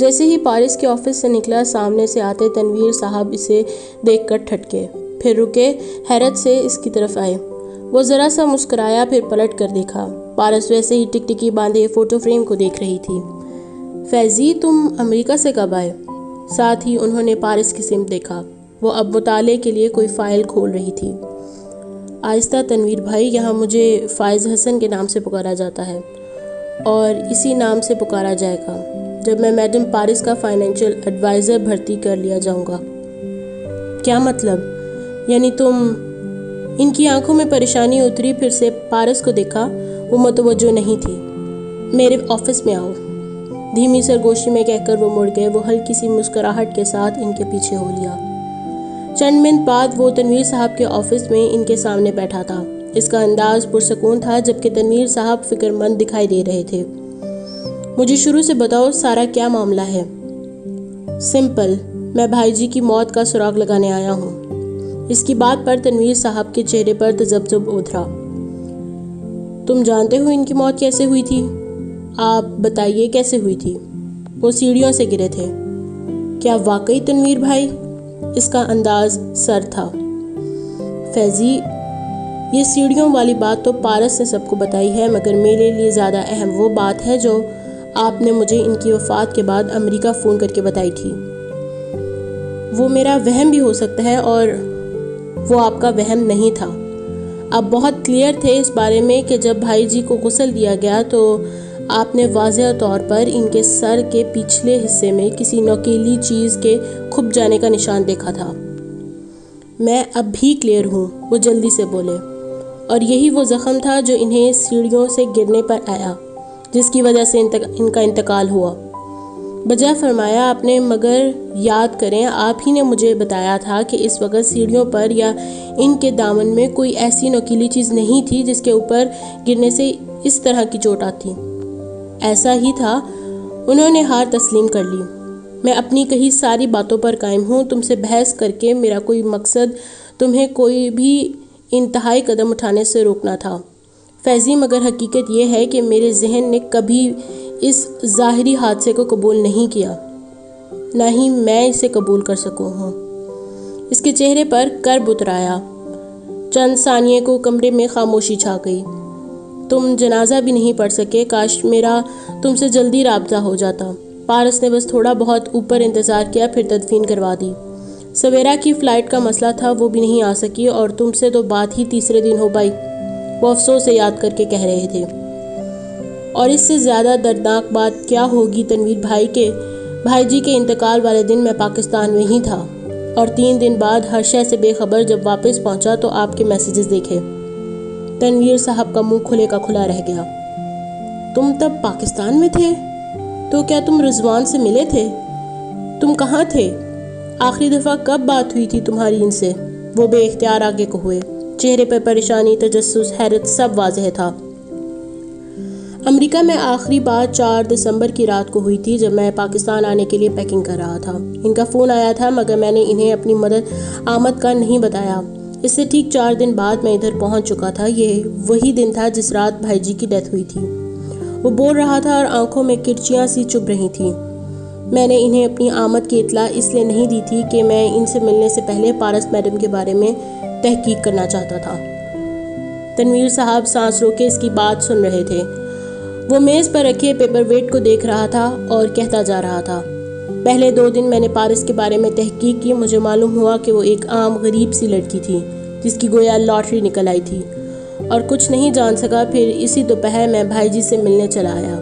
جیسے ہی پارس کے آفس سے نکلا، سامنے سے آتے تنویر صاحب اسے دیکھ کر ٹھٹکے، پھر رکے، حیرت سے اس کی طرف آئے۔ وہ ذرا سا مسکرایا، پھر پلٹ کر دیکھا۔ پارس ویسے ہی ٹکٹکی باندھے فوٹو فریم کو دیکھ رہی تھی۔ فیضی، تم امریکہ سے کب آئے؟ ساتھ ہی انہوں نے پارس کی سمت دیکھا۔ وہ اب مطالعے کے لیے کوئی فائل کھول رہی تھی۔ آہستہ، تنویر بھائی، یہاں مجھے فائز حسن کے نام سے پکارا جاتا ہے اور اسی نام سے پکارا جائے گا جب میں میڈم پارس کا فائنینشیل ایڈوائزر بھرتی کر لیا جاؤں گا۔ کیا مطلب؟ یعنی تم… ان کی آنکھوں میں پریشانی اتری، پھر سے پارس کو دیکھا۔ وہ متوجہ نہیں تھی۔ میرے آفس میں آؤ، دھیمی سرگوشی میں کہہ کر وہ مڑ گئے۔ وہ ہلکی سی مسکراہٹ کے ساتھ ان کے پیچھے ہو لیا۔ چند منٹ بعد وہ تنویر صاحب کے آفس میں ان کے سامنے بیٹھا تھا۔ اس کا انداز پرسکون تھا، جبکہ تنویر صاحب فکر مند دکھائی دے رہے تھے۔ مجھے شروع سے بتاؤ، سارا کیا معاملہ ہے؟ سمپل، میں بھائی جی کی موت کا سراغ لگانے آیا ہوں۔ اس کی بات پر تنویر صاحب کے چہرے پر تذبذب اترا۔ تم جانتے ہو ان کی موت کیسے ہوئی تھی؟ آپ بتائیے کیسے ہوئی تھی؟ وہ سیڑھیوں سے گرے تھے۔ کیا واقعی تنویر بھائی؟ اس کا انداز سر تھا۔ فیضی، یہ سیڑھیوں والی بات تو پارس نے سب کو بتائی ہے، مگر میرے لیے زیادہ اہم وہ بات ہے جو آپ نے مجھے ان کی وفات کے بعد امریکہ فون کر کے بتائی تھی۔ وہ میرا وہم بھی ہو سکتا ہے اور وہ آپ کا وہم نہیں تھا۔ آپ بہت کلیئر تھے اس بارے میں کہ جب بھائی جی کو غسل دیا گیا تو آپ نے واضح طور پر ان کے سر کے پچھلے حصے میں کسی نوکیلی چیز کے کھپ جانے کا نشان دیکھا تھا۔ میں اب بھی کلیئر ہوں، وہ جلدی سے بولے، اور یہی وہ زخم تھا جو انہیں سیڑھیوں سے گرنے پر آیا، جس کی وجہ سے ان کا انتقال ہوا۔ بجا فرمایا آپ نے، مگر یاد کریں آپ ہی نے مجھے بتایا تھا کہ اس وقت سیڑھیوں پر یا ان کے دامن میں کوئی ایسی نوکیلی چیز نہیں تھی جس کے اوپر گرنے سے اس طرح کی چوٹ آتی۔ ایسا ہی تھا، انہوں نے ہار تسلیم کر لی۔ میں اپنی کہی ساری باتوں پر قائم ہوں، تم سے بحث کر کے میرا کوئی مقصد تمہیں کوئی بھی انتہائی قدم اٹھانے سے روکنا تھا فیضی، مگر حقیقت یہ ہے کہ میرے ذہن نے کبھی اس ظاہری حادثے کو قبول نہیں کیا، نہ ہی میں اسے قبول کر سکوں ہوں۔ اس کے چہرے پر کرب اتر آیا۔ چند ثانیے کو کمرے میں خاموشی چھا گئی۔ تم جنازہ بھی نہیں پڑھ سکے، کاش میرا تم سے جلدی رابطہ ہو جاتا۔ پارس نے بس تھوڑا بہت اوپر انتظار کیا، پھر تدفین کروا دی۔ سویرا کی فلائٹ کا مسئلہ تھا، وہ بھی نہیں آ سکی، اور تم سے تو بات ہی تیسرے دن ہو پائی، وہ افسوس سے یاد کر کے کہہ رہے تھے۔ اور اس سے زیادہ دردناک بات کیا ہوگی تنویر بھائی کے بھائی جی کے انتقال والے دن میں پاکستان میں ہی تھا، اور 3 دن بعد ہر شے سے بے خبر جب واپس پہنچا تو آپ کے میسیجز دیکھے۔ تنویر صاحب کا منہ کھلے کا کھلا رہ گیا۔ تم تب پاکستان میں تھے؟ تو کیا تم رضوان سے ملے تھے؟ تم کہاں تھے؟ آخری دفعہ کب بات ہوئی تھی تمہاری ان سے؟ وہ بے اختیار آگے کو ہوئے۔ چہرے پر پریشانی، تجسس، حیرت سب واضح تھا۔ امریکہ میں آخری بات 4 دسمبر کی رات کو ہوئی تھی، جب میں پاکستان آنے کے لیے پیکنگ کر رہا تھا۔ ان کا فون آیا تھا، مگر میں نے انہیں اپنی آمد کا نہیں بتایا۔ اس سے ٹھیک 4 دن بعد میں ادھر پہنچ چکا تھا۔ یہ وہی دن تھا جس رات بھائی جی کی ڈیتھ ہوئی تھی۔ وہ بول رہا تھا اور آنکھوں میں کرچیاں سی چبھ رہی تھیں۔ میں نے انہیں اپنی آمد کی اطلاع اس لیے نہیں دی تھی کہ میں ان سے ملنے سے پہلے پارس میڈم کے بارے میں تحقیق کرنا چاہتا تھا۔ تنویر صاحب سانس روکے اس کی بات سن رہے تھے۔ وہ میز پر رکھے پیپر ویٹ کو دیکھ رہا تھا اور کہتا جا رہا تھا، پہلے 2 دن میں نے پارس کے بارے میں تحقیق کی۔ مجھے معلوم ہوا کہ وہ ایک عام غریب سی لڑکی تھی جس کی گویا لاٹری نکل آئی تھی، اور کچھ نہیں جان سکا۔ پھر اسی دوپہر میں بھائی جی سے ملنے چلا آیا۔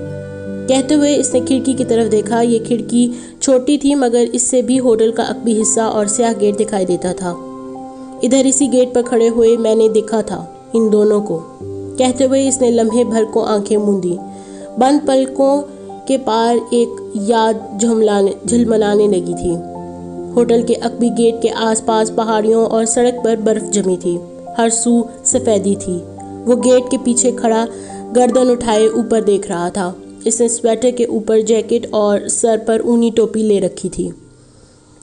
کہتے ہوئے اس نے کھڑکی کی طرف دیکھا۔ یہ کھڑکی چھوٹی تھی، مگر اس سے بھی ہوٹل کا عقبی حصہ اور سیاہ گیٹ دکھائی دیتا تھا۔ ادھر اسی گیٹ پر کھڑے ہوئے میں نے دیکھا تھا ان دونوں کو۔ کہتے ہوئے اس نے لمحے بھر کو آنکھیں موندی۔ بند پلکوں کے پار ایک یاد جھلملانے لگی تھی۔ ہوٹل کے عقبی گیٹ کے آس پاس پہاڑیوں اور سڑک پر برف جمی تھی، ہر سو سفیدی تھی۔ وہ گیٹ کے پیچھے کھڑا گردن اٹھائے اوپر دیکھ رہا تھا۔ اس نے سویٹر کے اوپر جیکٹ اور سر پر اونی ٹوپی لے رکھی تھی۔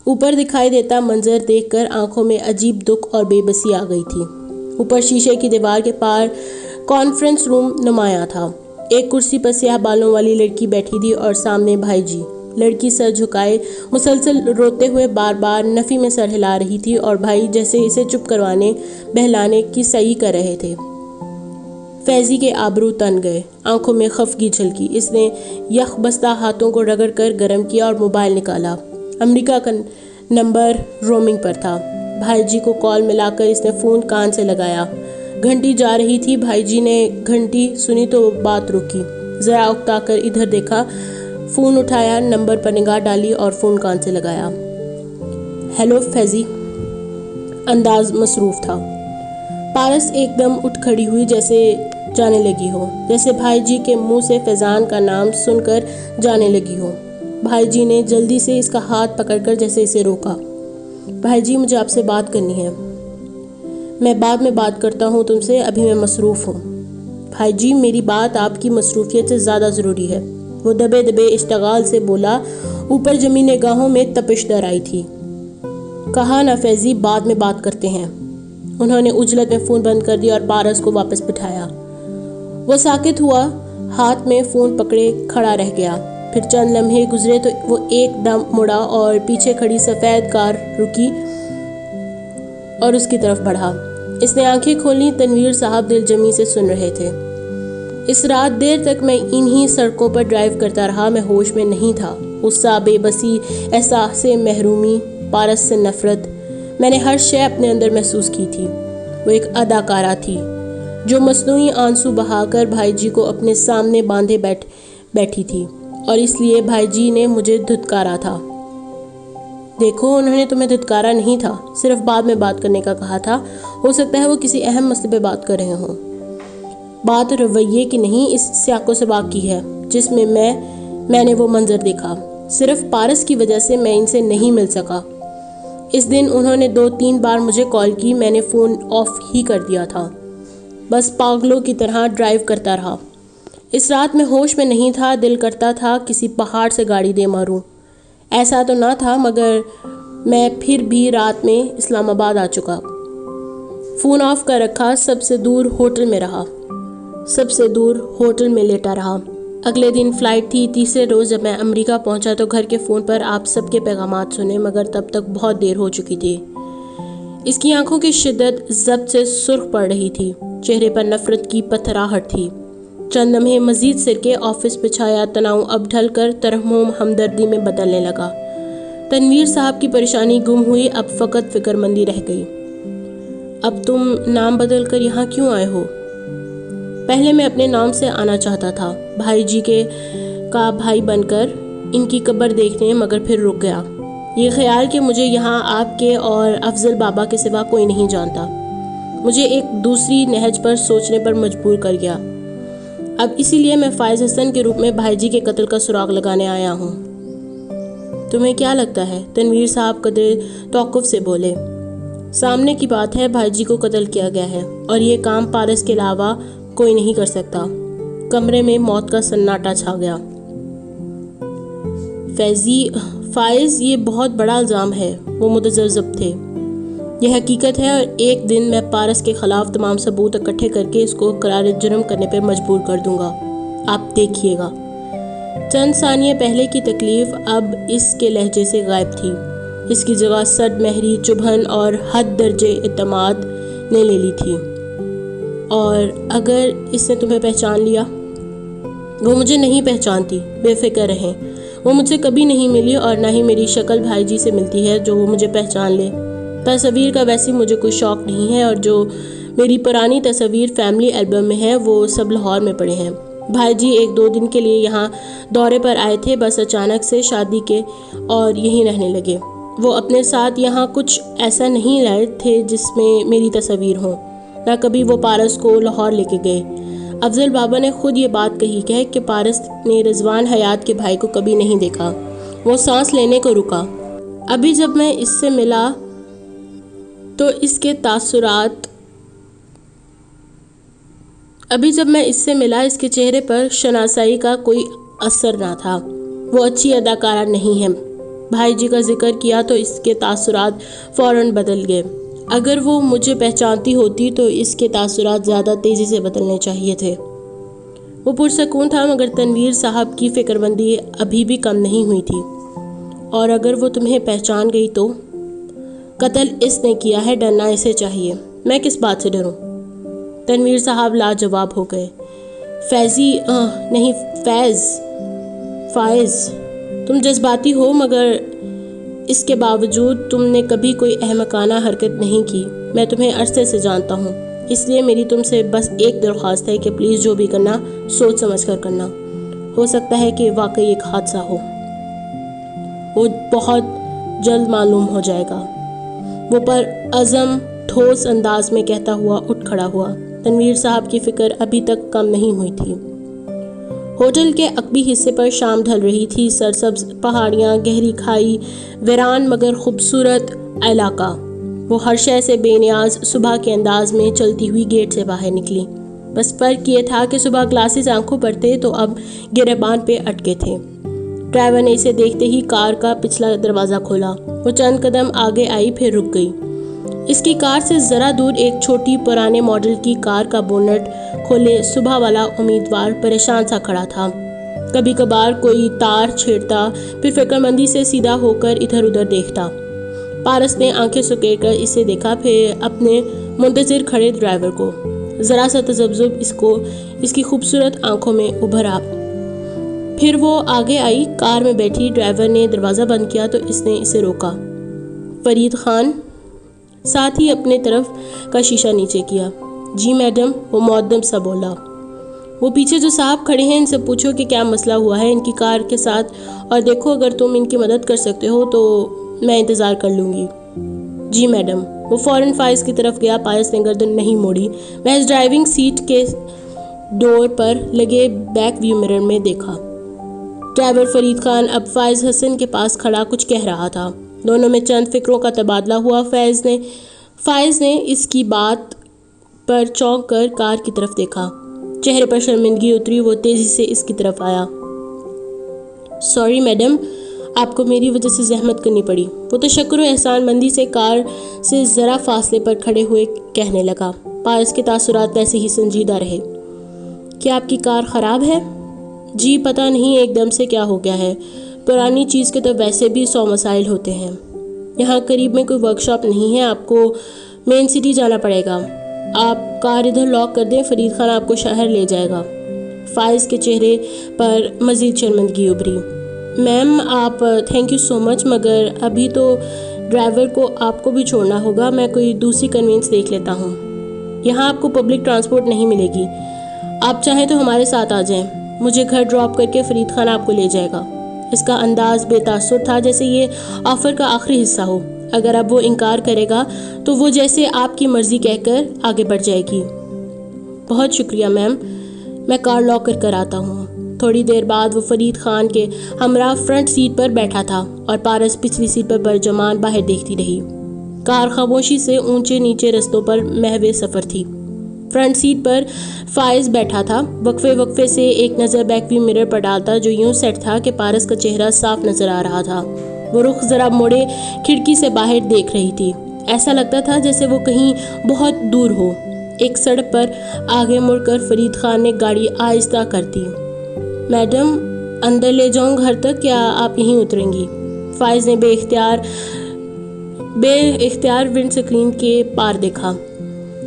اوپر دکھائی دیتا منظر دیکھ کر آنکھوں میں عجیب دکھ اور بے بسی آ گئی تھی۔ اوپر شیشے کی دیوار کے پار کانفرنس روم نمایاں تھا۔ ایک کرسی پر سیاہ بالوں والی لڑکی بیٹھی تھی اور سامنے بھائی جی، لڑکی سر جھکائے مسلسل روتے ہوئے بار بار نفی میں سر ہلا رہی تھی اور بھائی جیسے اسے چپ کروانے بہلانے کی سعی کر رہے تھے۔ فیضی کے آبرو تن گئے، آنکھوں میں خفگی جھلکی۔ اس نے یخ بستہ ہاتھوں کو رگڑ کر گرم کیا اور موبائل نکالا۔ امریکہ کا نمبر رومنگ پر تھا۔ بھائی جی کو کال ملا کر اس نے فون کان سے لگایا۔ گھنٹی جا رہی تھی۔ بھائی جی نے گھنٹی سنی تو بات رکی، ذرا اکتا کر ادھر دیکھا، فون اٹھایا، نمبر پر نگاہ ڈالی اور فون کان سے لگایا۔ ہیلو فیضی، انداز مصروف تھا۔ پارس ایک دم اٹھ کھڑی ہوئی جیسے جانے لگی ہو، جیسے بھائی جی کے منہ سے فیضان کا نام سن کر جانے لگی ہو۔ بھائی جی نے جلدی سے اس کا ہاتھ پکڑ کر جیسے اسے روکا۔ بھائی جی مجھے آپ سے بات کرنی ہے۔ میں بعد میں بات کرتا ہوں تم سے، ابھی میں مصروف ہوں۔ بھائی جی میری بات آپ کی مصروفیت سے زیادہ ضروری ہے، وہ دبے دبے اشتغال سے بولا۔ اوپر جمی نگاہوں میں تپش در آئی تھی۔ کہا نا فیضی، بعد میں بات کرتے ہیں۔ انہوں نے عجلت میں فون بند کر دیا اور پارس کو واپس بٹھایا۔ وہ ساکت ہوا، ہاتھ میں فون پکڑے کھڑا رہ گیا۔ پھر چند لمحے گزرے تو وہ ایک دم مڑا اور پیچھے کھڑی سفید کار رکی اور اس کی طرف بڑھا۔ اس نے آنکھیں کھولیں۔ تنویر صاحب دل جمی سے سن رہے تھے۔ اس رات دیر تک میں انہی سڑکوں پر ڈرائیو کرتا رہا، میں ہوش میں نہیں تھا۔ غصہ، بے بسی، احساس محرومی، پارس سے نفرت، میں نے ہر شے اپنے اندر محسوس کی تھی۔ وہ ایک اداکارہ تھی جو مصنوعی آنسو بہا کر بھائی جی کو اپنے سامنے باندھے بیٹھی تھی، اور اس لیے بھائی جی نے مجھے دھتکارا تھا۔ دیکھو، انہوں نے تمہیں دھتکارا نہیں تھا، صرف بعد میں بات کرنے کا کہا تھا۔ ہو سکتا ہے وہ کسی اہم مسئلے پہ بات کر رہے ہوں۔ بات رویے کی نہیں، اس سیاق و سباق کی ہے جس میں میں نے وہ منظر دیکھا۔ صرف پارس کی وجہ سے میں ان سے نہیں مل سکا۔ اس دن انہوں نے 2-3 بار مجھے کال کی، میں نے فون آف ہی کر دیا تھا، بس پاگلوں کی طرح ڈرائیو کرتا رہا۔ اس رات میں ہوش میں نہیں تھا، دل کرتا تھا کسی پہاڑ سے گاڑی دے ماروں۔ ایسا تو نہ تھا، مگر میں پھر بھی رات میں اسلام آباد آ چکا۔ فون آف کر رکھا، سب سے دور ہوٹل میں لیٹا رہا۔ اگلے دن فلائٹ تھی۔ تیسرے روز جب میں امریکہ پہنچا تو گھر کے فون پر آپ سب کے پیغامات سنے، مگر تب تک بہت دیر ہو چکی تھی۔ اس کی آنکھوں کی شدت ضبط سے سرخ پڑ رہی تھی، چہرے پر نفرت کی پتھراہٹ تھی۔ چند لمحے مزید سر کے آفس پہ چھایا تناؤ اب ڈھل کر ترحم ہمدردی میں بدلنے لگا۔ تنویر صاحب کی پریشانی گم ہوئی، اب فقط فکر مندی رہ گئی۔ اب تم نام بدل کر یہاں کیوں آئے ہو؟ پہلے میں اپنے نام سے آنا چاہتا تھا، بھائی جی کا بھائی بن کر ان کی قبر دیکھنے، مگر پھر رک گیا۔ یہ خیال کہ مجھے یہاں آپ کے اور افضل بابا کے سوا کوئی نہیں جانتا، مجھے ایک دوسری نہج پر سوچنے پر مجبور کر گیا۔ اب اسی لیے میں فائز حسن کے روپ میں بھائی جی کے قتل کا سراغ لگانے آیا ہوں۔ تمہیں کیا لگتا ہے؟ تنویر صاحب قدرے توقف سے بولے۔ سامنے کی بات ہے، بھائی جی کو قتل کیا گیا ہے، اور یہ کام پارس کے علاوہ کوئی نہیں کر سکتا۔ کمرے میں موت کا سناٹا چھا گیا۔ فائز، یہ بہت بڑا الزام ہے۔ وہ متذبذب تھے۔ یہ حقیقت ہے، اور ایک دن میں پارس کے خلاف تمام ثبوت اکٹھے کر کے اس کو اقرار جرم کرنے پر مجبور کر دوں گا۔ آپ دیکھیے گا۔ چند ثانیے پہلے کی تکلیف اب اس کے لہجے سے غائب تھی۔ اس کی جگہ سرد مہری چبھن اور حد درجے اعتماد نے لے لی تھی۔ اور اگر اس نے تمہیں پہچان لیا؟ وہ مجھے نہیں پہچانتی، بے فکر رہیں۔ وہ مجھ سے کبھی نہیں ملی، اور نہ ہی میری شکل بھائی جی سے ملتی ہے جو وہ مجھے پہچان لے۔ تصویر کا ویسے مجھے کوئی شوق نہیں ہے، اور جو میری پرانی تصویر فیملی البم میں ہے وہ سب لاہور میں پڑے ہیں۔ بھائی جی 1-2 دن کے لیے یہاں دورے پر آئے تھے، بس اچانک سے شادی کے اور یہیں رہنے لگے۔ وہ اپنے ساتھ یہاں کچھ ایسا نہیں لائے تھے جس میں میری تصویر ہوں، نہ کبھی وہ پارس کو لاہور لے کے گئے۔ افضل بابا نے خود یہ بات کہی کہ پارس نے رضوان حیات کے بھائی کو کبھی نہیں دیکھا۔ وہ سانس لینے کو رکا۔ ابھی جب میں اس سے ملا تو اس کے چہرے پر شناسائی کا کوئی اثر نہ تھا۔ وہ اچھی اداکارہ نہیں ہے۔ بھائی جی کا ذکر کیا تو اس کے تاثرات فوراً بدل گئے۔ اگر وہ مجھے پہچانتی ہوتی تو اس کے تاثرات زیادہ تیزی سے بدلنے چاہیے تھے۔ وہ پرسکون تھا، مگر تنویر صاحب کی فکر مندی ابھی بھی کم نہیں ہوئی تھی۔ اور اگر وہ تمہیں پہچان گئی تو؟ قتل اس نے کیا ہے، ڈرنا اسے چاہیے۔ میں کس بات سے ڈروں؟ تنویر صاحب لاجواب ہو گئے۔ فیضی نہیں فائز، تم جذباتی ہو مگر اس کے باوجود تم نے کبھی کوئی احمقانہ حرکت نہیں کی۔ میں تمہیں عرصے سے جانتا ہوں، اس لیے میری تم سے بس ایک درخواست ہے کہ پلیز جو بھی کرنا سوچ سمجھ کر کرنا۔ ہو سکتا ہے کہ واقعی ایک حادثہ ہو، وہ بہت جلد معلوم ہو جائے گا، وہ پر عزم ٹھوس انداز میں کہتا ہوا اٹھ کھڑا ہوا۔ تنویر صاحب کی فکر ابھی تک کم نہیں ہوئی تھی۔ ہوٹل کے عقبی حصے پر شام ڈھل رہی تھی۔ سرسبز پہاڑیاں، گہری کھائی، ویران مگر خوبصورت علاقہ۔ وہ ہر شے سے بے نیاز صبح کے انداز میں چلتی ہوئی گیٹ سے باہر نکلی۔ بس فرق یہ تھا کہ صبح گلاسز آنکھوں پر تھے تو اب گریبان پہ اٹکے تھے۔ ڈرائیور نے اسے دیکھتے ہی کار کا پچھلا دروازہ کھولا۔ وہ چند قدم آگے آئی پھر رک گئی۔ اس کی کار سے ذرا دور ایک چھوٹی پرانے ماڈل کی کار کا بونٹ کھولے صبح والا امیدوار پریشان سا کھڑا تھا۔ کبھی کبھار کوئی تار چھیڑتا، پھر فکر مندی سے سیدھا ہو کر ادھر ادھر دیکھتا۔ پارس نے آنکھیں سکیڑ کر اسے دیکھا، پھر اپنے منتظر کھڑے ڈرائیور کو۔ ذرا سا تذبذب اس کی خوبصورت آنکھوں میں ابھرا۔ پھر وہ آگے آئی، کار میں بیٹھی۔ ڈرائیور نے دروازہ بند کیا تو اس نے اسے روکا۔ فرید خان، ساتھ ہی اپنے طرف کا شیشہ نیچے کیا۔ جی میڈم، وہ معدب سا بولا۔ وہ پیچھے جو صاحب کھڑے ہیں ان سے پوچھو کہ کیا مسئلہ ہوا ہے ان کی کار کے ساتھ، اور دیکھو اگر تم ان کی مدد کر سکتے ہو تو میں انتظار کر لوں گی۔ جی میڈم۔ وہ فوراً فائز کی طرف گیا۔ پارس نے گردن نہیں موڑی، محض ڈرائیونگ سیٹ کے ڈور پر لگے بیک ویو مرر میں دیکھا۔ ڈرائیور فرید خان اب فائز حسن کے پاس کھڑا کچھ کہہ رہا تھا۔ دونوں میں چند فکروں کا تبادلہ ہوا۔ فائز نے اس کی بات پر چونک کر کار کی طرف دیکھا۔ چہرے پر شرمندگی اتری۔ وہ تیزی سے اس کی طرف آیا۔ سوری میڈم، آپ کو میری وجہ سے زحمت کرنی پڑی، وہ تشکر و احسان مندی سے کار سے ذرا فاصلے پر کھڑے ہوئے کہنے لگا۔ پارس کے تاثرات ویسے ہی سنجیدہ رہے۔ کیا آپ کی کار خراب ہے؟ جی پتہ نہیں ایک دم سے کیا ہو گیا ہے، پرانی چیز کے تو ویسے بھی 100 مسائل ہوتے ہیں۔ یہاں قریب میں کوئی ورک شاپ نہیں ہے، آپ کو مین سٹی جانا پڑے گا۔ آپ کار ادھر لاک کر دیں، فرید خان آپ کو شہر لے جائے گا۔ فائز کے چہرے پر مزید شرمندگی ابھری۔ میم آپ تھینک یو سو مچ، مگر ابھی تو ڈرائیور کو آپ کو بھی چھوڑنا ہوگا، میں کوئی دوسری کنوینس دیکھ لیتا ہوں۔ یہاں آپ کو پبلک ٹرانسپورٹ نہیں ملے گی، آپ چاہیں تو ہمارے ساتھ آ جائیں، مجھے گھر ڈراپ کر کے فرید خان آپ کو لے جائے گا۔ اس کا انداز بے تاثر تھا، جیسے یہ آفر کا آخری حصہ ہو۔ اگر اب وہ انکار کرے گا تو وہ جیسے آپ کی مرضی کہہ کر آگے بڑھ جائے گی۔ بہت شکریہ میم، میں کار لاک کر آتا ہوں۔ تھوڑی دیر بعد وہ فرید خان کے ہمراہ فرنٹ سیٹ پر بیٹھا تھا اور پارس پچھلی سیٹ پر برجمان باہر دیکھتی رہی۔ کار خاموشی سے اونچے نیچے رستوں پر محو سفر تھی۔ فرنٹ سیٹ پر فائز بیٹھا تھا، وقفے سے ایک نظر بیک ویو مرر پر ڈالتا جو یوں سیٹ تھا کہ پارس کا چہرہ صاف نظر آ رہا تھا۔ وہ رخ ذرا موڑے کھڑکی سے باہر دیکھ رہی تھی۔ ایسا لگتا تھا جیسے وہ کہیں بہت دور ہو۔ ایک سڑک پر آگے مڑ کر فرید خان نے گاڑی آہستہ کر دی۔ میڈم اندر لے جاؤں گھر تک یا آپ یہیں اتریں گی؟ فائز نے بے اختیار ونڈ سکرین کے پار دیکھا۔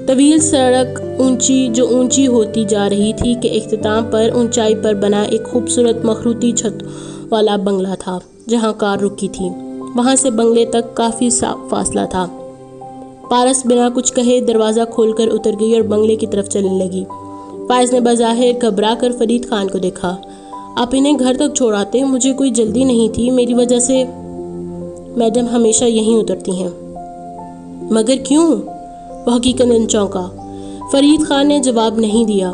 طویل سڑک اونچی ہوتی جا رہی تھی کہ اختتام پر اونچائی پر بنا ایک خوبصورت مخروطی چھت والا بنگلہ تھا جہاں کار رکی تھی۔ وہاں سے بنگلے تک کافی فاصلہ تھا۔ پارس بنا کچھ کہے دروازہ کھول کر اتر گئی اور بنگلے کی طرف چلنے لگی۔ فائز نے بظاہر گھبرا کر فرید خان کو دیکھا۔ آپ انہیں گھر تک چھوڑ آتے، مجھے کوئی جلدی نہیں تھی، میری وجہ سے میڈم ہمیشہ یہیں اترتی ہیں۔ مگر کیوں؟ وہ حقیقتاً چونکا۔ فرید خان نے جواب نہیں دیا،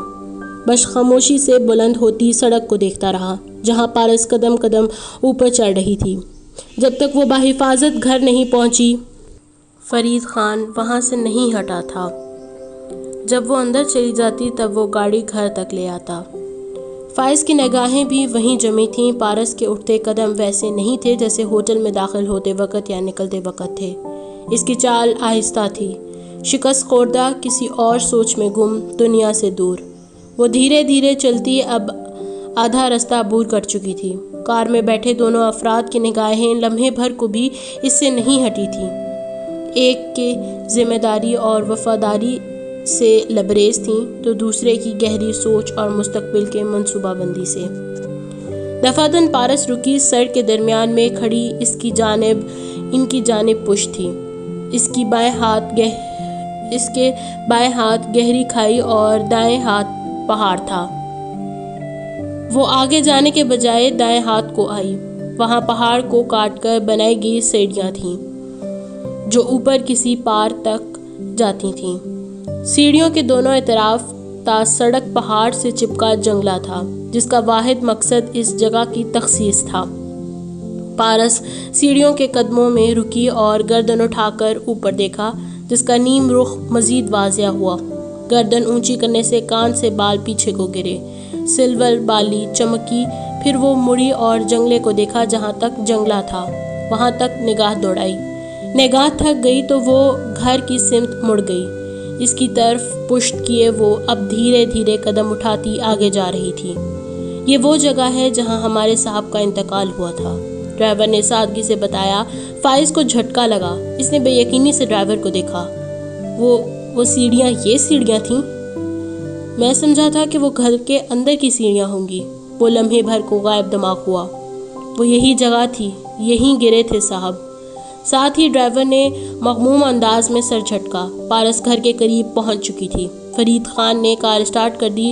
بس خاموشی سے بلند ہوتی سڑک کو دیکھتا رہا جہاں پارس قدم قدم اوپر چڑھ رہی تھی۔ جب تک وہ بحفاظت گھر نہیں پہنچی، فرید خان وہاں سے نہیں ہٹا تھا۔ جب وہ اندر چلی جاتی تب وہ گاڑی گھر تک لے آتا۔ فائز کی نگاہیں بھی وہیں جمی تھیں۔ پارس کے اٹھتے قدم ویسے نہیں تھے جیسے ہوٹل میں داخل ہوتے وقت یا نکلتے وقت تھے۔ اس کی چال آہستہ تھی، شکست خوردہ، کسی اور سوچ میں گم، دنیا سے دور۔ وہ دھیرے دھیرے چلتی اب آدھا رستہ عبور کر چکی تھی۔ کار میں بیٹھے دونوں افراد کی نگاہیں لمحے بھر کو بھی اس سے نہیں ہٹی تھیں۔ ایک کی ذمہ داری اور وفاداری سے لبریز تھیں تو دوسرے کی گہری سوچ اور مستقبل کے منصوبہ بندی سے۔ دفعتاً پارس رکی، سڑک کے درمیان میں کھڑی ان کی جانب پشت تھی۔ اس کے بائیں ہاتھ گہری کھائی اور دائیں ہاتھ پہاڑ تھا۔ وہ آگے جانے کے بجائے دائیں ہاتھ کو آئی۔ وہاں پہاڑ کو کاٹ کر بنائی گئی سیڑھیاں تھیں جو اوپر کسی پار تک جاتی تھیں۔ سیڑھیوں کے دونوں اطراف تا سڑک پہاڑ سے چپکا جنگلہ تھا جس کا واحد مقصد اس جگہ کی تخصیص تھا۔ پارس سیڑھیوں کے قدموں میں رکی اور گردن اٹھا کر اوپر دیکھا، جس کا نیم رخ مزید واضح ہوا۔ گردن اونچی کرنے سے کان سے بال پیچھے کو گرے، سلور بالی چمکی، پھر وہ مڑی اور جنگلے کو دیکھا جہاں تک جنگلہ تھا وہاں تک نگاہ دوڑائی۔ نگاہ تھک گئی تو وہ گھر کی سمت مڑ گئی۔ اس کی طرف پشت کیے وہ اب دھیرے دھیرے قدم اٹھاتی آگے جا رہی تھی۔ یہ وہ جگہ ہے جہاں ہمارے صاحب کا انتقال ہوا تھا، ڈرائیور نے سادگی سے بتایا۔ فائز کو جھٹکا لگا۔ اس نے بے یقینی سے ڈرائیور کو دیکھا۔ وہ سیڑھیاں یہ سیڑھیاں تھیں؟ میں سمجھا تھا کہ وہ گھر کے اندر کی سیڑھیاں ہوں گی۔ وہ لمحے بھر کو غائب دماغ ہوا۔ وہ یہی جگہ تھی، یہیں گرے تھے صاحب۔ ساتھ ہی ڈرائیور نے مغموم انداز میں سر جھٹکا۔ پارس گھر کے قریب پہنچ چکی تھی۔ فرید خان نے کار اسٹارٹ کر دی۔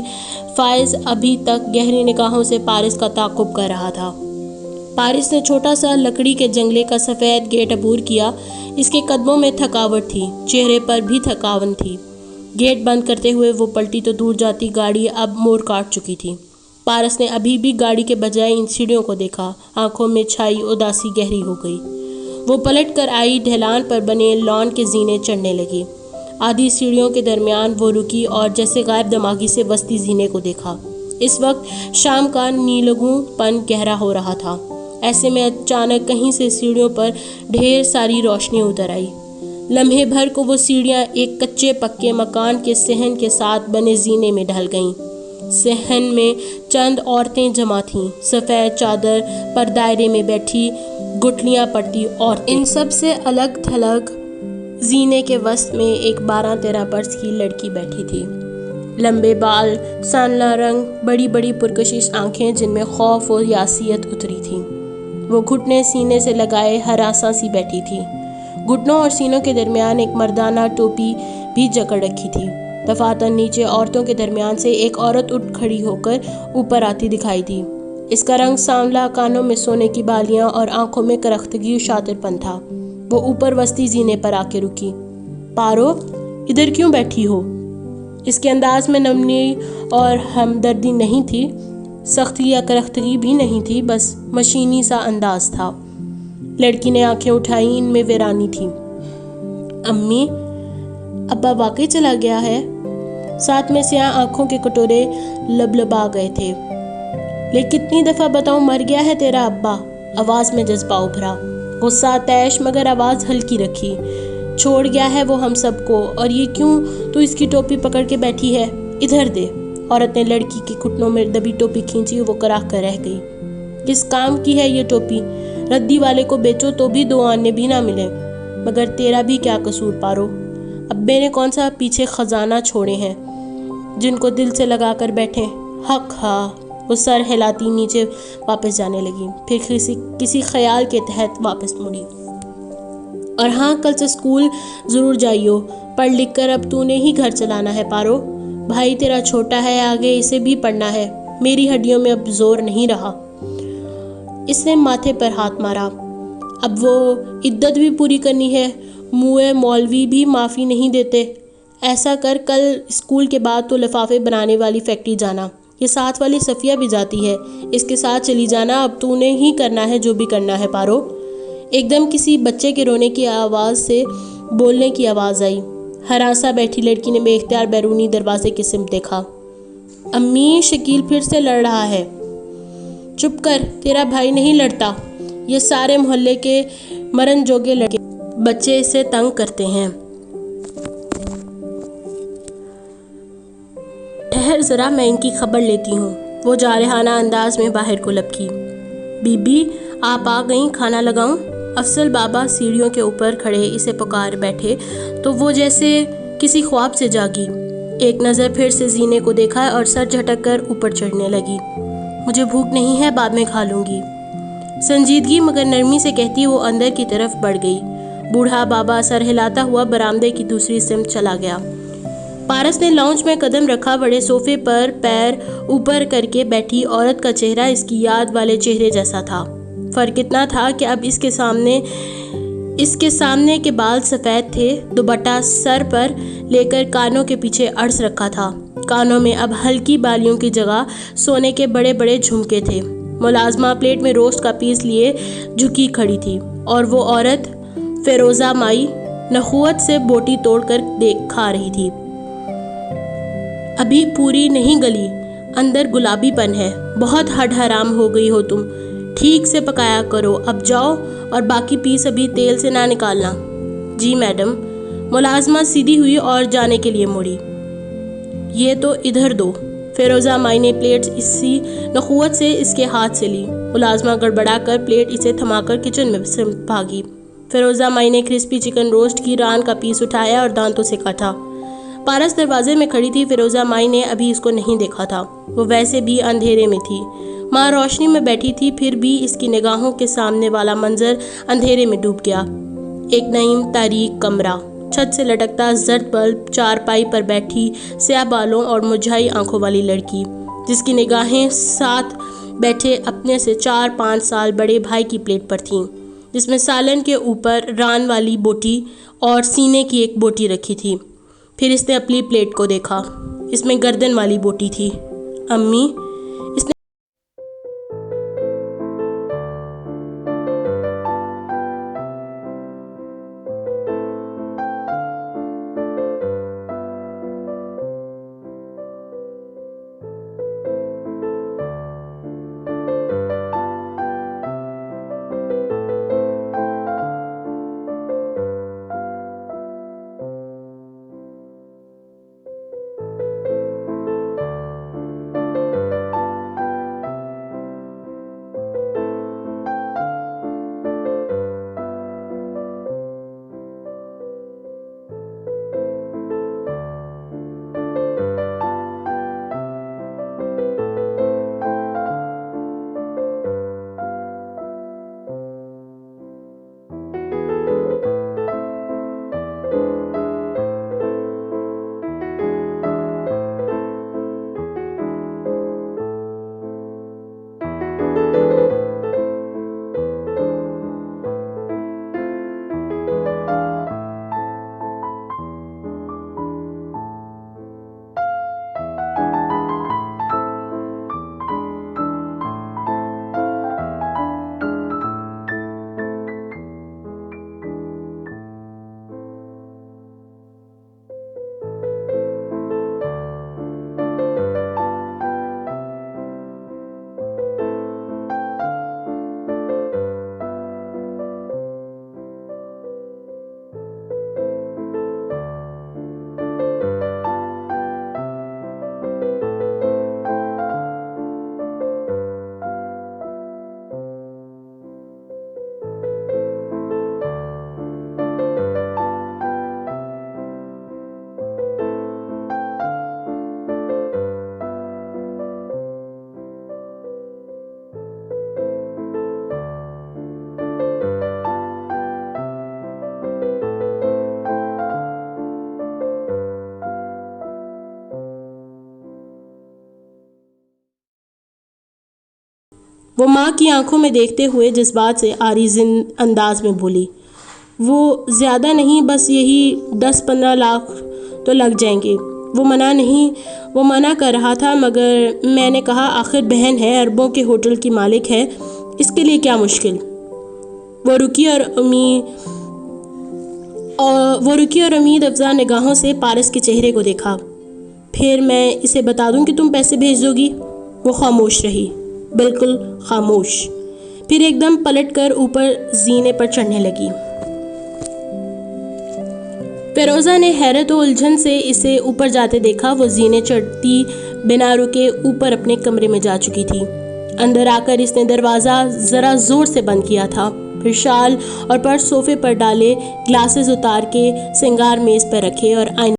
فائز ابھی تک گہری نگاہوں سے پارس کا تعاقب کر رہا تھا۔ پارس نے چھوٹا سا لکڑی کے جنگلے کا سفید گیٹ عبور کیا۔ اس کے قدموں میں تھکاوٹ تھی، چہرے پر بھی تھکاون تھی۔ گیٹ بند کرتے ہوئے وہ پلٹی تو دور جاتی گاڑی اب موڑ کاٹ چکی تھی۔ پارس نے ابھی بھی گاڑی کے بجائے ان سیڑھیوں کو دیکھا۔ آنکھوں میں چھائی اداسی گہری ہو گئی۔ وہ پلٹ کر آئی، ڈھلان پر بنے لان کے زینے چڑھنے لگی۔ آدھی سیڑھیوں کے درمیان وہ رکی اور جیسے غائب دماغی سے وسطی زینے کو دیکھا۔ اس وقت شام کا نیلگوں پن گہرا ہو رہا تھا۔ ایسے میں اچانک کہیں سے سیڑھیوں پر ڈھیر ساری روشنی اتر آئی۔ لمحے بھر کو وہ سیڑھیاں ایک کچے پکے مکان کے صحن کے ساتھ بنے زینے میں ڈھل گئیں۔ صحن میں چند عورتیں جمع تھیں، سفید چادر پر دائرے میں بیٹھی گٹھلیاں پڑتی عورتیں۔ ان سب سے الگ تھلگ زینے کے وسط میں ایک 12-13 برس کی لڑکی بیٹھی تھی۔ لمبے بال، سانولا رنگ، بڑی بڑی پرکشش آنکھیں جن میں خوف و یاسیت اتری تھی۔ وہ گھٹنے سینے سے لگائے ہراساں سی بیٹھی تھی۔ گھٹنوں اور سینوں کے درمیان ایک مردانہ ٹوپی بھی جکڑ رکھی تھی۔ دفعتاً نیچے عورتوں کے درمیان سے ایک عورت اٹھ کھڑی ہو کر اوپر آتی دکھائی دی۔ اس کا رنگ سانولا، کانوں میں سونے کی بالیاں اور آنکھوں میں کرختگی و شاطر پن تھا۔ وہ اوپر وسطی زینے پر آ کے رکی۔ پارو، ادھر کیوں بیٹھی ہو؟ اس کے انداز میں نرمی اور ہمدردی نہیں تھی، سختی یا کرختگی بھی نہیں تھی، بس مشینی سا انداز تھا۔ لڑکی نے آنکھیں اٹھائیں، ان میں ویرانی تھی۔ امی، ابا واقعی چلا گیا ہے؟ ساتھ میں سیاہ آنکھوں کے کٹورے لبلبا گئے تھے۔ لیکن کتنی دفعہ بتاؤں مر گیا ہے تیرا ابا؟ آواز میں جذبہ ابھرا، غصہ تیش مگر آواز ہلکی رکھی۔ چھوڑ گیا ہے وہ ہم سب کو، اور یہ کیوں تو اس کی ٹوپی پکڑ کے بیٹھی ہے؟ ادھر دے۔ عورت نے لڑکی کے گھٹنوں میں دبی ٹوپی کھینچی، وہ کراہ کر رہ گئی۔ کس کام کی ہے یہ ٹوپی؟ ردی والے کو بیچو تو بھی 2 آنے بھی نہ ملے۔ مگر تیرا بھی کیا قصور پارو؟ ابے نے کون سا پیچھے خزانہ چھوڑے ہیں جن کو دل سے لگا کر بیٹھے؟ حق ہاں۔ وہ سر ہلاتی نیچے واپس جانے لگی، پھر کسی خیال کے تحت واپس مڑی۔ اور ہاں، کل سے اسکول ضرور جائیو، پڑھ لکھ کر اب تو نے ہی گھر چلانا ہے پارو۔ بھائی تیرا چھوٹا ہے، آگے اسے بھی پڑھنا ہے، میری ہڈیوں میں اب زور نہیں رہا۔ اس نے ماتھے پر ہاتھ مارا۔ اب وہ عدت بھی پوری کرنی ہے، موئے مولوی بھی معافی نہیں دیتے۔ ایسا کر، کل اسکول کے بعد تو لفافے بنانے والی فیکٹری جانا، یہ ساتھ والی صفیہ بھی جاتی ہے، اس کے ساتھ چلی جانا، اب تو نے ہی کرنا ہے جو بھی کرنا ہے پارو۔ ایک دم کسی بچے کے رونے کی آواز سے بولنے کی آواز آئی۔ ہراساں بیٹھی لڑکی نے بے اختیار بیرونی دروازے کی سمت دیکھا۔ امی، شکیل پھر سے لڑ رہا ہے۔ چپ کر، تیرا بھائی نہیں لڑتا، یہ سارے محلے کے مرن جوگے لڑکے بچے اسے تنگ کرتے ہیں۔ ٹھہر ذرا، میں ان کی خبر لیتی ہوں۔ وہ جارحانہ انداز میں باہر کو لپکی۔ بی بی آپ آ گئیں، کھانا لگاؤں؟ افضل بابا سیڑھیوں کے اوپر کھڑے اسے پکار بیٹھے تو وہ جیسے کسی خواب سے جاگی۔ ایک نظر پھر سے زینے کو دیکھا اور سر جھٹک کر اوپر چڑھنے لگی۔ مجھے بھوک نہیں ہے، بعد میں کھا لوں گی، سنجیدگی مگر نرمی سے کہتی وہ اندر کی طرف بڑھ گئی۔ بوڑھا بابا سر ہلاتا ہوا برآمدے کی دوسری سمت چلا گیا۔ پارس نے لاؤنج میں قدم رکھا۔ بڑے صوفے پر پیر اوپر کر کے بیٹھی عورت کا چہرہ اس کی یاد والے چہرے جیسا تھا۔ فرق اتنا تھا کہ اب اس کے سامنے کے بال سفید تھے، دوپٹہ سر پر لے کر کانوں کے پیچھے عرض رکھا تھا۔ کانوں میں اب ہلکی بالیوں کی جگہ سونے کے بڑے بڑے جھمکے تھے۔ ملازمہ پلیٹ میں روسٹ کا پیس لیے جھکی کھڑی تھی اور وہ عورت فیروزہ مائی نخوت سے بوٹی توڑ کر کھا رہی تھی۔ ابھی پوری نہیں گلی، اندر گلابی پن ہے، بہت ہڈ حرام ہو گئی ہو تم، ٹھیک سے پکایا کرو، اب جاؤ اور باقی پیس ابھی تیل سے نہ نکالنا۔ جی میڈم۔ ملازمہ سیدھی ہوئی اور جانے کے لیے مڑی۔ یہ تو ادھر دو۔ فیروزہ مائی نے پلیٹ اسی نخوت سے اس کے ہاتھ سے لی۔ ملازمہ گڑبڑا کر پلیٹ اسے تھما کر کچن میں سے بھاگی۔ فیروزہ مائی نے کرسپی چکن روسٹ کی ران کا پیس اٹھایا اور دانتوں سے کاٹا۔ پارس دروازے میں کھڑی تھی۔ فیروزہ مائی نے ابھی اس کو نہیں دیکھا تھا، وہ ویسے بھی اندھیرے میں تھی۔ ماں روشنی میں بیٹھی تھی، پھر بھی اس کی نگاہوں کے سامنے والا منظر اندھیرے میں ڈوب گیا۔ ایک نیم تاریک کمرہ، چھت سے لٹکتا زرد بلب، چارپائی پر بیٹھی سیاہ بالوں اور مرجھائی آنکھوں والی لڑکی، جس کی نگاہیں ساتھ بیٹھے اپنے سے 4-5 سال بڑے بھائی کی پلیٹ پر تھیں، جس میں سالن کے اوپر ران والی بوٹی اور سینے کی ایک بوٹی رکھی تھی۔ پھر اس نے اپنی پلیٹ کو دیکھا، اس میں گردن والی بوٹی تھی۔ امی، اس نے وہ ماں کی آنکھوں میں دیکھتے ہوئے جذبات سے عاری انداز میں بولی، وہ زیادہ نہیں، بس یہی 10-15 لاکھ تو لگ جائیں گے۔ وہ منع کر رہا تھا، مگر میں نے کہا آخر بہن ہے، اربوں کے ہوٹل کی مالک ہے، اس کے لیے کیا مشکل۔ وہ رکی اور امید افزا نگاہوں سے پارس کے چہرے کو دیکھا۔ پھر میں اسے بتا دوں کہ تم پیسے بھیج دو گی؟ وہ خاموش رہی، بالکل خاموش، پھر ایک دم پلٹ کر اوپر زینے پر چڑھنے لگی۔ فیروزہ نے حیرت و الجھن سے اسے اوپر جاتے دیکھا۔ وہ زینے چڑھتی بنا رکے اوپر اپنے کمرے میں جا چکی تھی۔ اندر آ کر اس نے دروازہ ذرا زور سے بند کیا تھا، پھر شال اور پرس صوفے پر ڈالے، گلاسز اتار کے سنگار میز پر رکھے اور آئینے